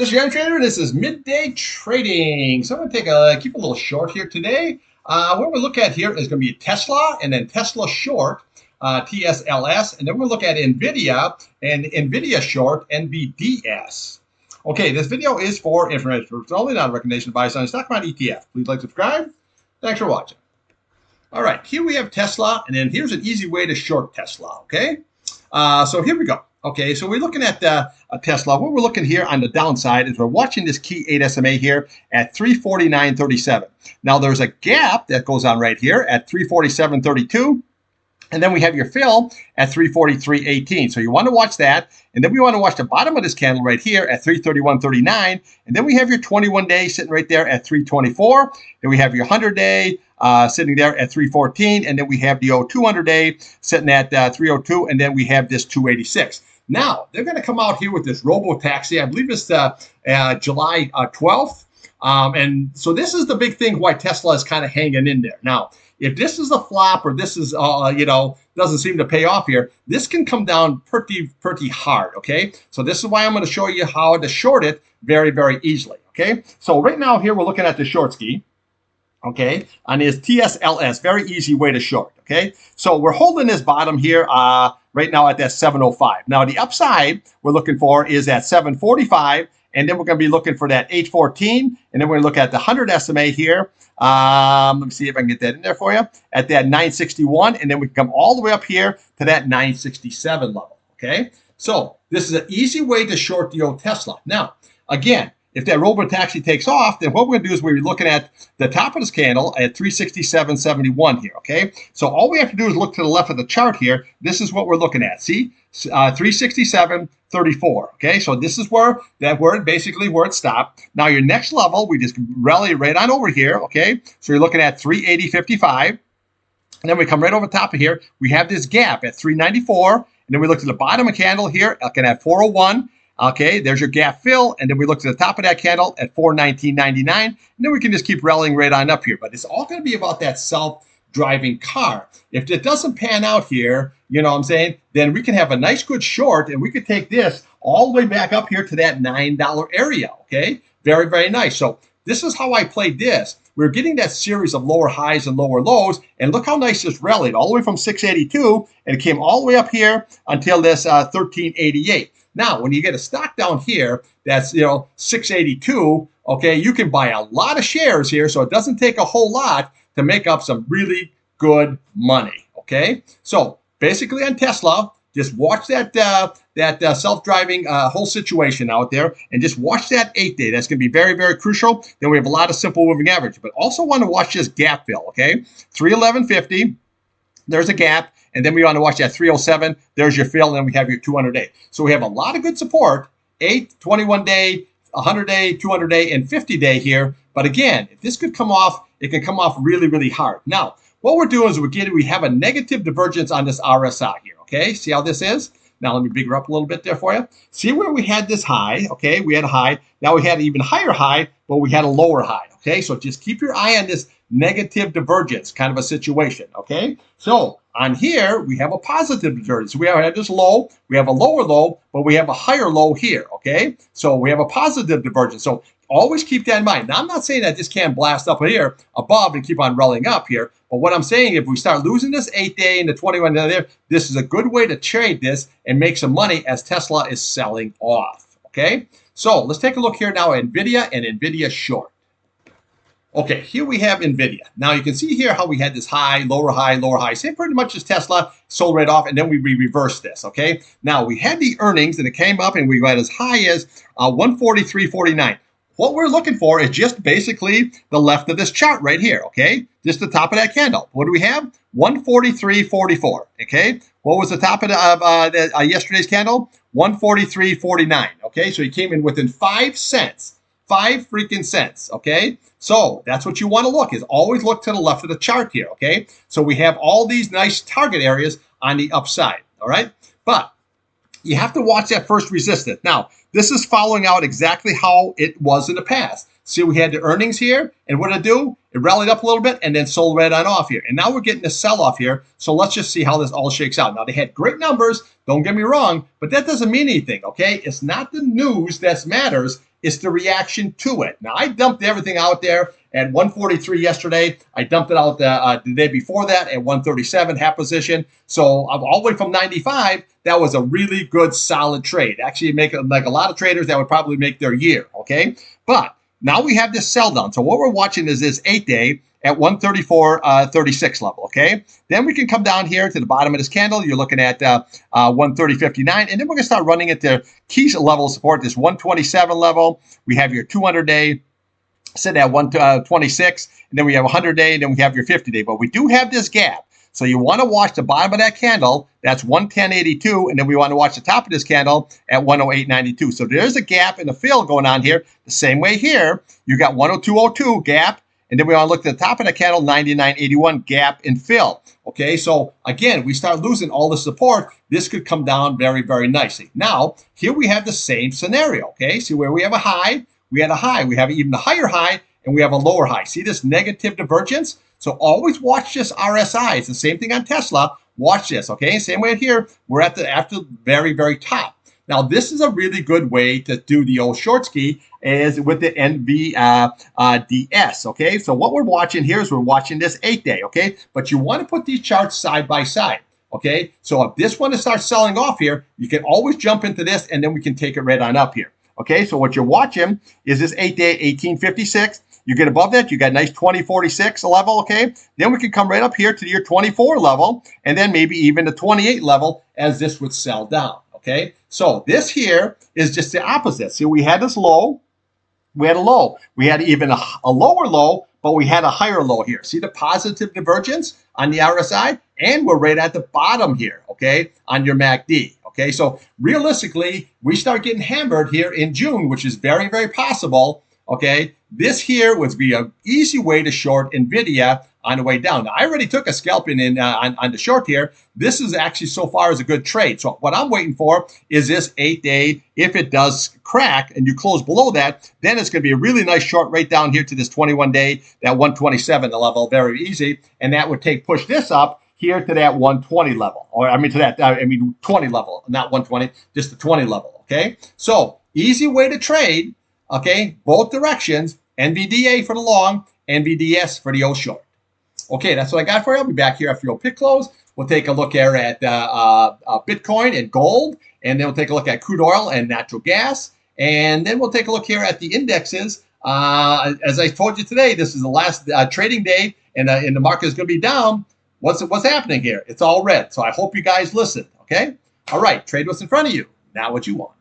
This is Irontrader. This is midday trading. So I'm going to keep a little short here today. What we'll look at here is going to be Tesla and then Tesla short, TSLS, and then we'll look at NVIDIA and NVIDIA short, NVDS. Okay, this video is for information. It's only not a recommendation to buy some stock market ETF. Please like, subscribe. Thanks for watching. All right, here we have Tesla, and then here's an easy way to short Tesla. Okay, so here we go. Okay, so we're looking at Tesla. What we're looking here on the downside is we're watching this key 8 SMA here at 349.37. Now there's a gap that goes on right here at 347.32. And then we have your fill at 343.18. So you want to watch that. And then we want to watch the bottom of this candle right here at 331.39. And then we have your 21-day sitting right there at 324. Then we have your 100-day sitting there at 314. And then we have the 200-day sitting at 302. And then we have this 286. Now, they're going to come out here with this robo-taxi. I believe it's July 12th. And so this is the big thing why Tesla is kind of hanging in there. Now, if this is a flop or this is, doesn't seem to pay off here, this can come down pretty hard, okay? So this is why I'm going to show you how to short it very, very easily, okay? So right now here we're looking at the short ski, okay, on this TSLS, very easy way to short, okay? So we're holding this bottom here right now at that 705. Now the upside we're looking for is at 745, and then we're going to be looking for that 814, and then we're going to look at the 100 SMA here. Let me see if I can get that in there for you at that 961, and then we can come all the way up here to that 967 level. Okay, so this is an easy way to short the old Tesla. Now, again, if that robo-taxi takes off, then what we're going to do is we're looking at the top of this candle at 367.71 here, okay? So all we have to do is look to the left of the chart here. This is what we're looking at. See? 367.34, okay? So this is where basically where it stopped. Now your next level, we just rally right on over here, okay? So you're looking at 380.55. And then we come right over top of here. We have this gap at 394. And then we look to the bottom of the candle here, looking at 401. Okay, there's your gap fill, and then we look to the top of that candle at 419.99, and then we can just keep rallying right on up here. But it's all going to be about that self-driving car. If it doesn't pan out here, you know what I'm saying, then we can have a nice good short, and we could take this all the way back up here to that $9 area, okay? Very, very nice. So this is how I played this. We're getting that series of lower highs and lower lows, and look how nice this rallied, all the way from 682, and it came all the way up here until this 1388. Now, when you get a stock down here, that's 682. Okay, you can buy a lot of shares here, so it doesn't take a whole lot to make up some really good money. Okay, so basically on Tesla, just watch that self-driving whole situation out there, and just watch that 8-day. That's going to be very, very crucial. Then we have a lot of simple moving average, but also want to watch this gap fill. Okay, 311.50. There's a gap. And then we want to watch that 307. There's your fill, and then we have your 200-day. So we have a lot of good support, 8, 21-day, 100-day, 200-day, and 50-day here. But again, if this could come off, it can come off really, really hard. Now, what we're doing is we have a negative divergence on this RSI here, okay? See how this is? Now, let me bigger up a little bit there for you. See where we had this high, okay? We had a high. Now we had an even higher high, but we had a lower high, okay? So just keep your eye on this negative divergence kind of a situation, okay? So on here, we have a positive divergence. We have this low, we have a lower low, but we have a higher low here, okay? So we have a positive divergence. So always keep that in mind. Now, I'm not saying that this can't blast up here above and keep on rolling up here, but what I'm saying, if we start losing this 8-day and the 21-day there, this is a good way to trade this and make some money as Tesla is selling off, okay? So let's take a look here now at NVIDIA and NVIDIA short. Okay, here we have NVIDIA. Now you can see here how we had this high, lower high, lower high. Same pretty much as Tesla, sold right off, and then we reversed this, okay? Now we had the earnings, and it came up, and we got as high as 143.49. What we're looking for is just basically the left of this chart right here, okay? Just the top of that candle. What do we have? 143.44, okay? What was the top of yesterday's candle? 143.49, okay? So he came in within 5 cents. 5 freaking cents, okay? So that's what you want to look, is always look to the left of the chart here, okay? So we have all these nice target areas on the upside, all right? But you have to watch that first resistance. Now, this is following out exactly how it was in the past. See, we had the earnings here, and what did it do? It rallied up a little bit and then sold right on off here. And now we're getting a sell-off here, so let's just see how this all shakes out. Now, they had great numbers, don't get me wrong, but that doesn't mean anything, okay? It's not the news that matters. It's the reaction to it. Now, I dumped everything out there at 143 yesterday. I dumped it out the day before that at 137, half position. So I'm all the way from 95. That was a really good, solid trade. Actually, make like a lot of traders that would probably make their year. Okay, but now we have this sell down. So what we're watching is this 8-day at 134.36 level. Okay, then we can come down here to the bottom of this candle. You're looking at 130.59, and then we're gonna start running into key level support. This 127 level. We have your 200-day. Sit at 126, and then we have a 100-day, and then we have your 50-day. But we do have this gap. So you want to watch the bottom of that candle. That's 110.82, and then we want to watch the top of this candle at 108.92. So there's a gap in the fill going on here. The same way here, you got 102.02 gap, and then we want to look at the top of the candle, 99.81 gap in fill. Okay, so again, we start losing all the support. This could come down very, very nicely. Now, here we have the same scenario. Okay, see where we have a high. We had a high, we have even a higher high, and we have a lower high. See this negative divergence? So always watch this RSI. It's the same thing on Tesla. Watch this, okay? Same way here. We're at the after very, very top. Now, this is a really good way to do the old short ski is with the NVDS, okay? So what we're watching here is we're watching this 8-day, okay? But you want to put these charts side by side, okay? So if this one starts selling off here, you can always jump into this, and then we can take it right on up here. Okay, so what you're watching is this 8-day 1856. You get above that, you got a nice 2046 level, okay? Then we can come right up here to your 24 level, and then maybe even the 28 level as this would sell down, okay? So this here is just the opposite. See, we had this low, we had a low. We had even a lower low, but we had a higher low here. See the positive divergence on the RSI? And we're right at the bottom here, okay, on your MACD. Okay, so realistically, we start getting hammered here in June, which is very, very possible. Okay, this here would be an easy way to short NVIDIA on the way down. Now, I already took a scalping in on the short here. This is actually so far is a good trade. So what I'm waiting for is this 8-day. If it does crack and you close below that, then it's going to be a really nice short right down here to this 21-day, that 127 level, very easy. And that would push this up here to that 120 level, or I mean to that, 20 level, not 120, just the 20 level, okay? So easy way to trade, okay? Both directions, NVDA for the long, NVDS for the old short. Okay, that's what I got for you. I'll be back here after your pick close. We'll take a look here at Bitcoin and gold, and then we'll take a look at crude oil and natural gas, and then we'll take a look here at the indexes. As I told you today, this is the last trading day, and the market is going to be down. What's happening here? It's all red. So I hope you guys listen, okay? All right, trade what's in front of you, not what you want.